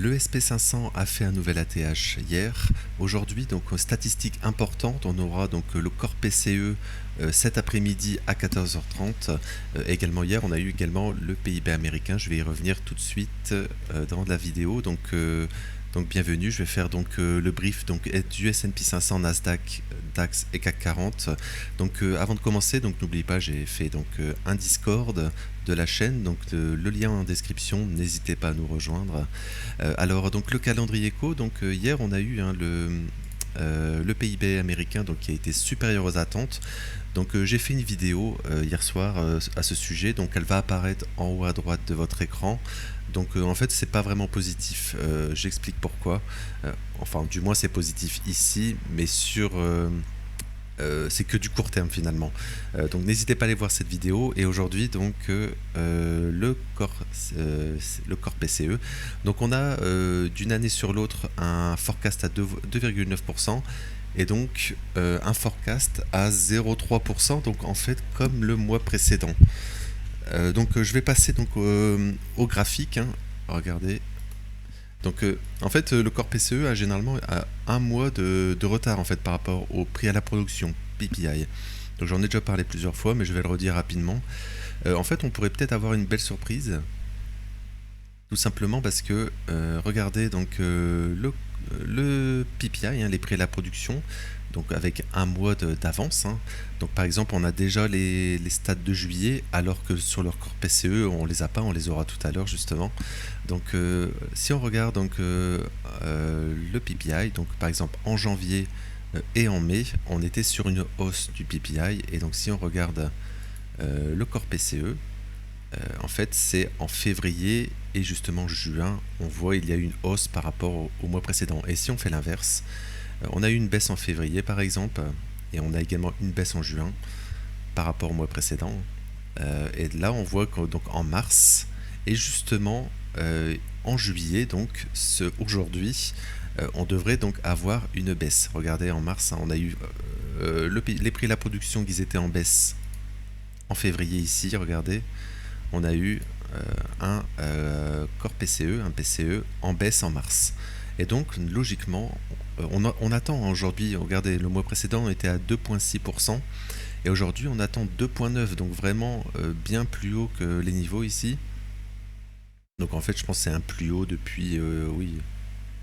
Le SP500 a fait un nouvel ATH hier. Aujourd'hui, donc statistique importante, on aura donc le Corps PCE cet après-midi à 14h30. Également hier, on a eu également le PIB américain. Je vais y revenir tout de suite dans la vidéo. Donc bienvenue. Je vais faire donc le brief donc du S&P 500, Nasdaq, DAX et CAC 40. Donc avant de commencer, donc n'oubliez pas, j'ai fait donc un Discord de la chaîne, donc le lien en description, n'hésitez pas à nous rejoindre. Alors donc le calendrier éco, donc hier on a eu le PIB américain donc, qui a été supérieur aux attentes. Donc j'ai fait une vidéo hier soir à ce sujet, donc elle va apparaître en haut à droite de votre écran. Donc en fait c'est pas vraiment positif, j'explique pourquoi. Enfin du moins c'est positif ici, mais c'est que du court terme finalement. Donc n'hésitez pas à aller voir cette vidéo. Et aujourd'hui donc le corps PCE. Donc on a d'une année sur l'autre un forecast à 2,9% et donc un forecast à 0,3%. Donc en fait comme le mois précédent. Donc je vais passer donc au graphique. Hein. Regardez. Donc en fait le corps PCE a généralement un mois de retard en fait par rapport au prix à la production PPI. Donc j'en ai déjà parlé plusieurs fois, mais je vais le redire rapidement. En fait on pourrait peut-être avoir une belle surprise, tout simplement parce que regardez donc le PPI, hein, les prix à la production, donc avec un mois d'avance. Hein. Donc par exemple on a déjà les stats de juillet, alors que sur leur corps PCE on les a pas, on les aura tout à l'heure justement. Donc si on regarde donc le PPI, donc par exemple en janvier et en mai on était sur une hausse du PPI, et donc si on regarde le corps PCE, en fait c'est en février et justement juin on voit il y a une hausse par rapport au mois précédent. Et si on fait l'inverse, on a eu une baisse en février par exemple, et on a également une baisse en juin par rapport au mois précédent. Et là on voit que donc en mars et justement en juillet, donc aujourd'hui, on devrait donc avoir une baisse. Regardez en mars, hein, on a eu les prix de la production qui étaient en baisse en février ici, regardez, on a eu un corps PCE, un PCE en baisse en mars. Et donc logiquement, on attend aujourd'hui, regardez, le mois précédent on était à 2,6%, et aujourd'hui on attend 2,9%, donc vraiment bien plus haut que les niveaux ici. Donc en fait je pense que c'est un plus haut depuis,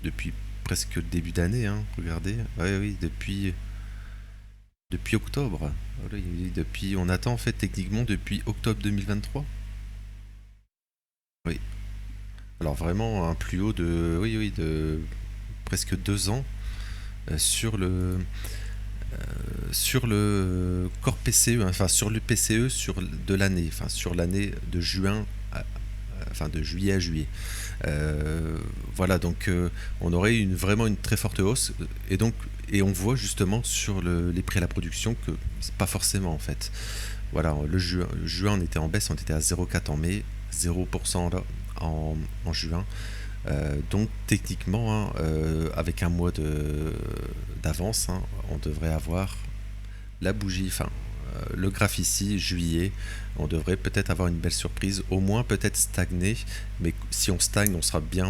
depuis presque le début d'année, hein, regardez, oui, depuis octobre, depuis, on attend en fait techniquement depuis octobre 2023. Oui, alors vraiment un plus haut de, de presque 2 ans sur le corps PCE, enfin sur le PCE de l'année, enfin sur l'année de juin, enfin de juillet à juillet. Voilà, donc on aurait vraiment une très forte hausse, et on voit justement sur les prix à la production que c'est pas forcément en fait. Voilà, le juin on était en baisse, on était à 0,4 en mai, 0% là, en juin. Donc techniquement, hein, avec un mois d'avance, hein, on devrait avoir la bougie, enfin le graphe ici, juillet, on devrait peut-être avoir une belle surprise, au moins peut-être stagner, mais si on stagne, on sera bien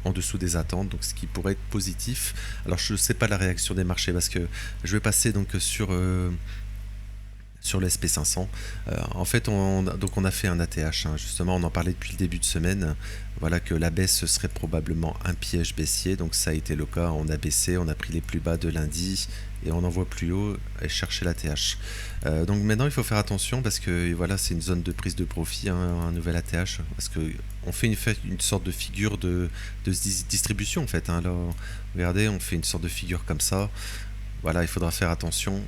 en dessous des attentes, donc ce qui pourrait être positif. Alors je ne sais pas la réaction des marchés, parce que je vais passer donc sur le SP500. En fait, on a fait un ATH, hein, justement, on en parlait depuis le début de semaine. Voilà que la baisse ce serait probablement un piège baissier, donc ça a été le cas. On a baissé, on a pris les plus bas de lundi et on envoie plus haut et chercher l'ATH. Donc maintenant, il faut faire attention parce que voilà, c'est une zone de prise de profit, hein, un nouvel ATH, parce que on fait une sorte de figure de distribution en fait. Hein, là, regardez, on fait une sorte de figure comme ça. Voilà, il faudra faire attention.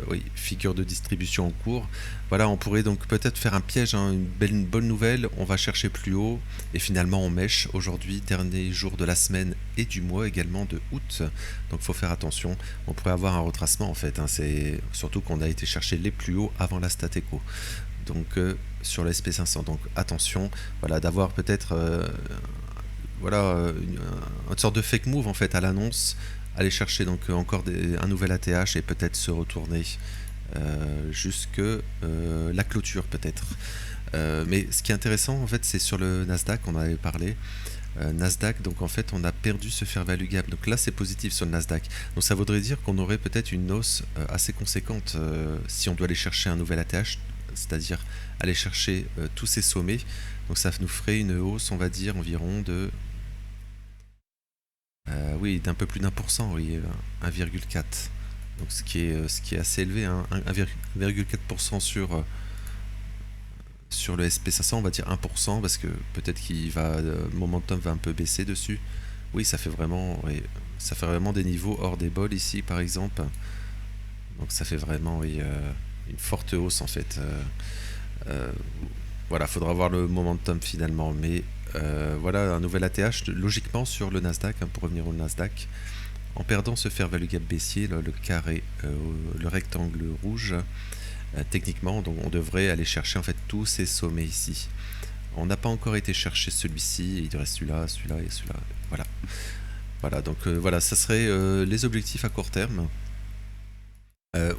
Oui, figure de distribution en cours. Voilà, on pourrait donc peut-être faire un piège, hein, une bonne nouvelle. On va chercher plus haut et finalement on mèche aujourd'hui, dernier jour de la semaine et du mois également de août. Donc il faut faire attention. On pourrait avoir un retracement en fait. Hein, c'est surtout qu'on a été chercher les plus hauts avant la stat éco. Donc sur la SP500. Donc attention, voilà, d'avoir peut-être une sorte de fake move en fait à l'annonce. Aller chercher donc encore un nouvel ATH et peut-être se retourner jusque la clôture peut-être. Mais ce qui est intéressant en fait, c'est sur le Nasdaq, on en avait parlé. Nasdaq, donc en fait on a perdu ce fair value gap. Donc là c'est positif sur le Nasdaq. Donc ça voudrait dire qu'on aurait peut-être une hausse assez conséquente si on doit aller chercher un nouvel ATH, c'est-à-dire aller chercher tous ces sommets. Donc ça nous ferait une hausse, on va dire, environ de... oui, d'un peu plus d'1%, oui, 1,4. Donc ce qui est assez élevé, hein, 1,4% sur le SP500, on va dire 1%, parce que peut-être qu'il va, momentum va un peu baisser dessus. Oui, ça fait vraiment, oui, ça fait vraiment des niveaux hors des bols ici, par exemple. Donc ça fait vraiment, oui, une forte hausse en fait. Euh, voilà, faudra voir le momentum finalement, mais voilà un nouvel ATH logiquement sur le Nasdaq, hein, pour revenir au Nasdaq. En perdant ce fair value gap baissier, là, le carré, le rectangle rouge, techniquement, donc on devrait aller chercher en fait tous ces sommets ici. On n'a pas encore été chercher celui-ci, il reste celui-là, celui-là et celui-là. Voilà. Voilà, donc voilà, ça serait les objectifs à court terme.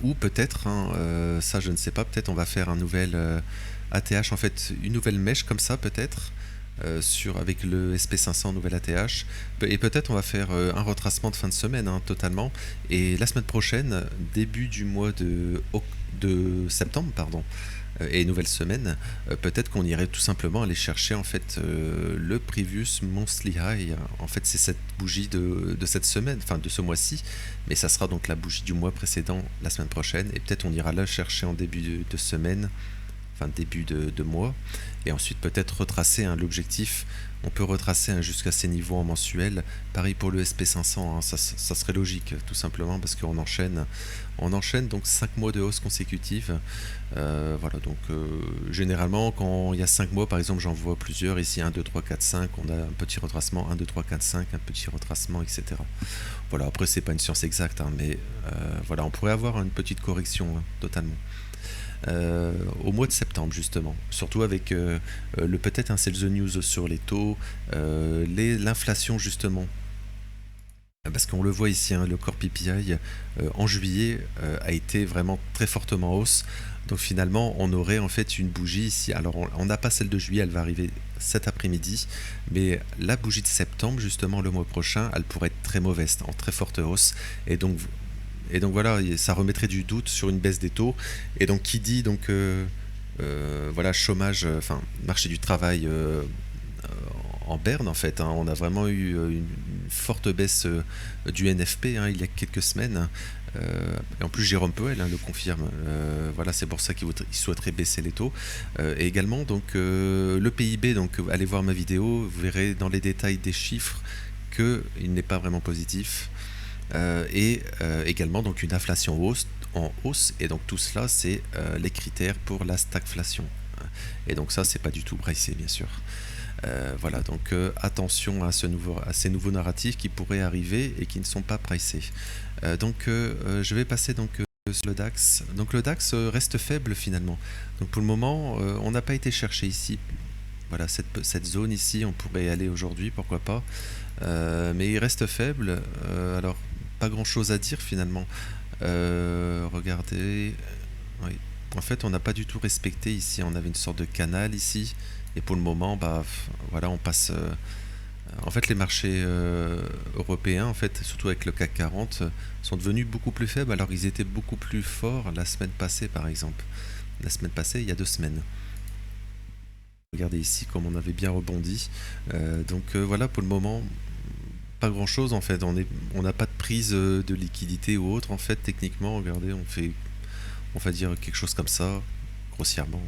Ou peut-être, hein, ça je ne sais pas, peut-être on va faire un nouvel ATH, en fait, une nouvelle mèche comme ça peut-être. Avec le SP500 nouvel ATH, et peut-être on va faire un retracement de fin de semaine, hein, totalement, et la semaine prochaine, début du mois de septembre, pardon, et nouvelle semaine, peut-être qu'on irait tout simplement aller chercher en fait le Previous Monthly High. En fait c'est cette bougie de cette semaine, enfin de ce mois-ci, mais ça sera donc la bougie du mois précédent la semaine prochaine, et peut-être on ira la chercher en début de semaine, enfin début de mois, et ensuite peut-être retracer, hein, l'objectif. On peut retracer, hein, jusqu'à ces niveaux en mensuel. Pareil pour le SP500, hein, ça serait logique tout simplement parce qu'on enchaîne donc 5 mois de hausse consécutive. Voilà, donc généralement quand il y a 5 mois, par exemple, j'en vois plusieurs ici, 1, 2, 3, 4, 5, on a un petit retracement, 1, 2, 3, 4, 5, un petit retracement, etc. Voilà, après c'est pas une science exacte, hein, mais voilà, on pourrait avoir une petite correction, hein, totalement. Au mois de septembre justement, surtout avec le peut-être un sell the news sur les taux, l'inflation justement, parce qu'on le voit ici, hein, le core PPI en juillet a été vraiment très fortement en hausse. Donc finalement on aurait en fait une bougie ici, alors on n'a pas celle de juillet, elle va arriver cet après-midi, mais la bougie de septembre justement le mois prochain, elle pourrait être très mauvaise, en très forte hausse, et donc voilà, ça remettrait du doute sur une baisse des taux. Et donc qui dit donc voilà, chômage, enfin marché du travail en berne en fait, hein. On a vraiment eu une forte baisse du NFP, hein, il y a quelques semaines. Et en plus Jérôme Powell, hein, le confirme. Voilà, c'est pour ça qu'il souhaiterait baisser les taux. Et également donc le PIB, donc allez voir ma vidéo, vous verrez dans les détails des chiffres qu'il n'est pas vraiment positif. Et également donc une inflation en hausse, et donc tout cela c'est les critères pour la stagflation, et donc ça c'est pas du tout pricé bien sûr. Voilà, donc attention à ces nouveaux narratifs qui pourraient arriver et qui ne sont pas pricés. Donc je vais passer donc sur le DAX. Donc le DAX reste faible finalement, donc pour le moment on n'a pas été chercher ici. Voilà, cette zone ici on pourrait y aller aujourd'hui, pourquoi pas, mais il reste faible. Alors pas grand chose à dire finalement. Regardez, oui. En fait on n'a pas du tout respecté ici, on avait une sorte de canal ici, et pour le moment bah voilà, on passe en fait les marchés européens, en fait surtout avec le CAC 40, sont devenus beaucoup plus faibles alors qu'ils étaient beaucoup plus forts la semaine passée, par exemple la semaine passée, il y a 2 semaines. Regardez ici comme on avait bien rebondi. Donc voilà, pour le moment pas grand chose en fait, on n'a pas de prise de liquidité ou autre en fait, techniquement. Regardez, on va dire quelque chose comme ça, grossièrement,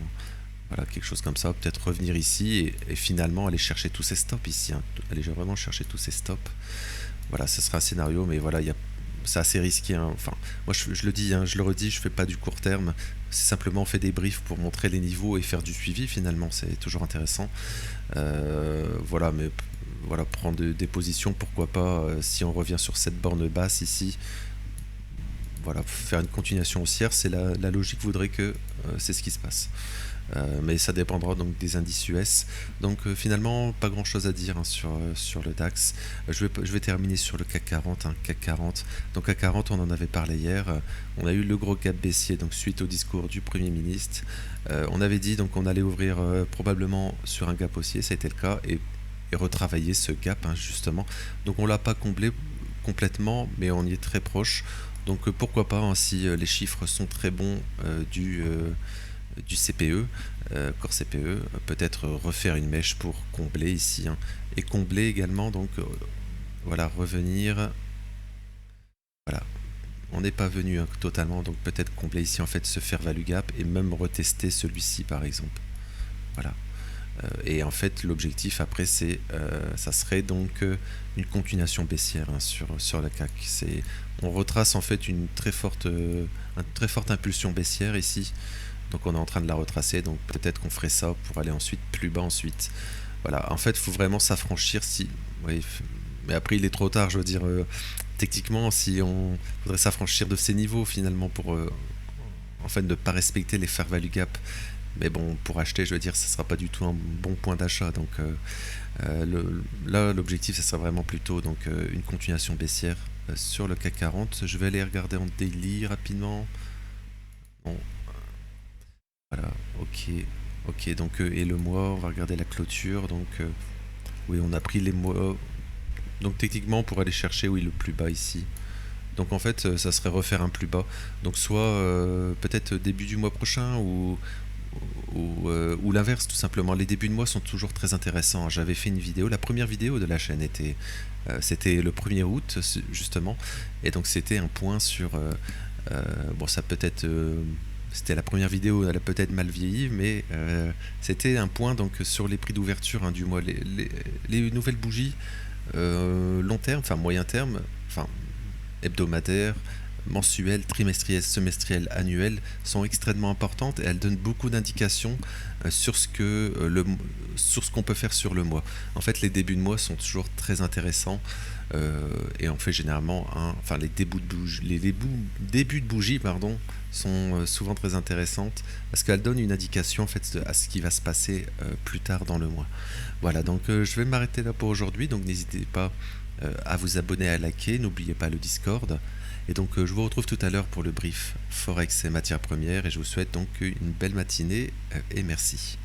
voilà, quelque chose comme ça, peut-être revenir ici et finalement aller chercher tous ces stops ici, hein, aller vraiment chercher tous ces stops. Voilà, ce sera un scénario, mais voilà, c'est assez risqué, hein. Enfin, moi je le dis, hein, je le redis, je fais pas du court terme, c'est simplement on fait des briefs pour montrer les niveaux et faire du suivi, finalement c'est toujours intéressant. Voilà, mais voilà, prendre des positions, pourquoi pas, si on revient sur cette borne basse ici, voilà, faire une continuation haussière, c'est la logique voudrait que c'est ce qui se passe. Mais ça dépendra donc des indices US. Donc finalement pas grand chose à dire, hein, sur le DAX. Je vais terminer sur le CAC 40, hein, CAC 40. Donc CAC 40, on en avait parlé hier, on a eu le gros gap baissier donc suite au discours du Premier ministre. On avait dit donc on allait ouvrir probablement sur un gap haussier, ça a été le cas, et et retravailler ce gap, hein, justement. Donc on l'a pas comblé complètement, mais on y est très proche. Donc pourquoi pas, hein, si les chiffres sont très bons du CPE, Core CPE, peut-être refaire une mèche pour combler ici, hein. Et combler également, donc voilà, revenir, voilà, on n'est pas venu, hein, totalement, donc peut-être combler ici en fait ce fair value gap et même retester celui-ci par exemple. Voilà. Et en fait l'objectif après ça serait donc une continuation baissière, hein, sur la CAC. On retrace en fait une très forte impulsion baissière ici. Donc on est en train de la retracer, donc peut-être qu'on ferait ça pour aller ensuite plus bas ensuite. Voilà, en fait il faut vraiment s'affranchir si. Oui, mais après il est trop tard, je veux dire, techniquement si on faudrait s'affranchir de ces niveaux finalement pour en fait ne pas respecter les fair value gap. Mais bon, pour acheter, je veux dire, ça sera pas du tout un bon point d'achat. Donc là, l'objectif, ça sera vraiment plutôt donc une continuation baissière sur le CAC 40. Je vais aller regarder en daily rapidement. Bon, voilà, ok. Ok, donc et le mois, on va regarder la clôture. Donc oui, on a pris les mois. Donc techniquement, on pourrait aller chercher, oui, le plus bas ici. Donc en fait, ça serait refaire un plus bas. Donc soit peut-être début du mois prochain ou l'inverse tout simplement. Les débuts de mois sont toujours très intéressants. J'avais fait une vidéo, la première vidéo de la chaîne c'était le 1er août justement, et donc c'était un point sur bon ça peut être c'était la première vidéo, elle a peut-être mal vieilli, mais c'était un point donc sur les prix d'ouverture, hein, du mois, les nouvelles bougies long terme, enfin moyen terme, enfin hebdomadaire, mensuelles, trimestrielles, semestrielles, annuelles sont extrêmement importantes et elles donnent beaucoup d'indications sur ce qu'on peut faire sur le mois. En fait, les débuts de mois sont toujours très intéressants et on fait généralement enfin débuts de bougie, pardon, sont souvent très intéressantes parce qu'elles donnent une indication en fait à ce qui va se passer plus tard dans le mois. Voilà, donc je vais m'arrêter là pour aujourd'hui. Donc n'hésitez pas à vous abonner, à liker, n'oubliez pas le Discord. Et donc je vous retrouve tout à l'heure pour le brief Forex et matières premières et je vous souhaite donc une belle matinée et merci.